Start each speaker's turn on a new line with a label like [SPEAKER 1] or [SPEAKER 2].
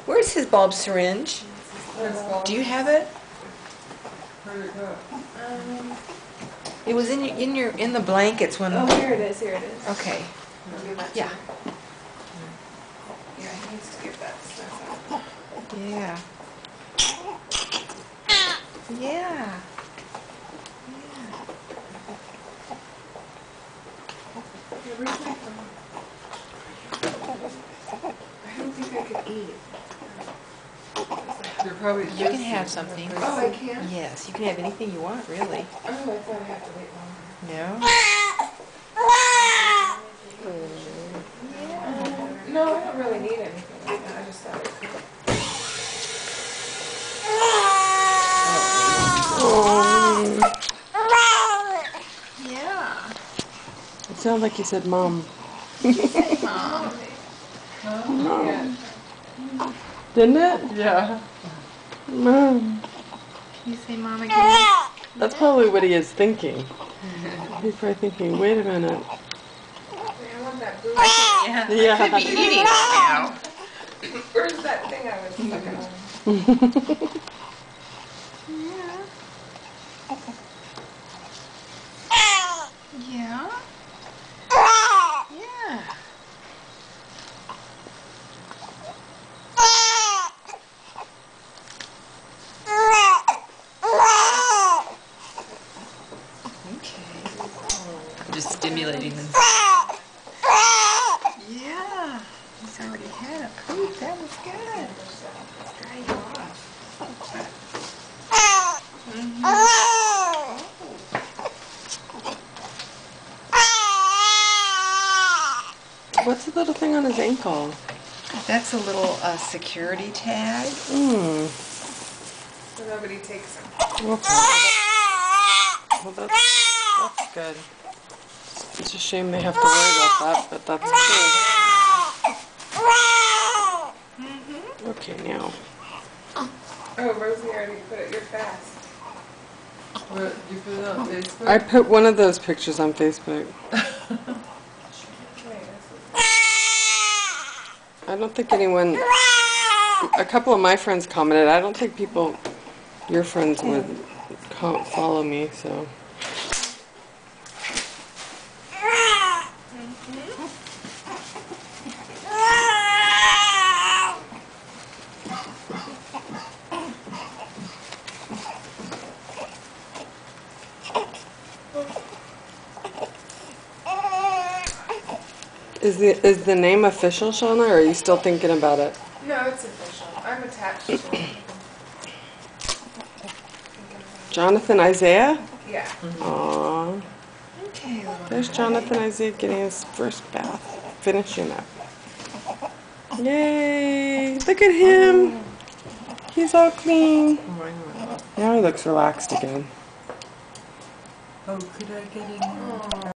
[SPEAKER 1] Where's his bulb syringe? Do you have it? It was in the blankets when.
[SPEAKER 2] Oh, here it is. Here it is.
[SPEAKER 1] Okay. Yeah.
[SPEAKER 2] Yeah, he needs to get that stuff out.
[SPEAKER 1] Yeah. Yeah.
[SPEAKER 2] Yeah, where's my phone? I don't think I could eat.
[SPEAKER 3] You're probably
[SPEAKER 1] You can have something.
[SPEAKER 2] Oh, I can?
[SPEAKER 1] Yes, you can have anything you want, really.
[SPEAKER 2] Oh, I thought I had to wait longer.
[SPEAKER 1] No?
[SPEAKER 2] No, I don't really need anything like that. I just thought I could.
[SPEAKER 1] Yeah.
[SPEAKER 3] It sounds like you said mom.
[SPEAKER 1] Mom.
[SPEAKER 3] Mom. Didn't it? Yeah. Mom.
[SPEAKER 1] Can you say mom again?
[SPEAKER 3] That's probably what he is thinking. He's probably thinking, wait a minute.
[SPEAKER 2] I want that booty.
[SPEAKER 1] Yeah.
[SPEAKER 3] Yeah.
[SPEAKER 1] I could be eating it now.
[SPEAKER 2] Where's that thing I was looking on?
[SPEAKER 1] Yeah. Yeah. Okay. I'm just stimulating them. Yeah. He's already had a poop. That was good. Dry you off.
[SPEAKER 3] What's the little thing on his ankle?
[SPEAKER 1] That's a little security tag.
[SPEAKER 3] Hmm.
[SPEAKER 2] So nobody takes them.
[SPEAKER 3] Well, that's good. It's a shame they have to worry about that, but that's good. Okay, now.
[SPEAKER 2] Oh, Rosie already put it. You're fast.
[SPEAKER 4] What, you put it on Facebook?
[SPEAKER 3] I put one of those pictures on Facebook. I don't think anyone, a couple of my friends commented. I don't think people, your friends would follow me, so. Is the name official, Shauna, or are you still thinking about it?
[SPEAKER 2] No, it's official. I'm attached to it.
[SPEAKER 3] Jonathan Isaiah?
[SPEAKER 2] Yeah.
[SPEAKER 3] Aww.
[SPEAKER 1] Okay.
[SPEAKER 3] There's Jonathan Isaiah getting his first bath. Finishing up. Yay! Look at him! He's all clean. Now he looks relaxed again.
[SPEAKER 4] Oh, could I get in there?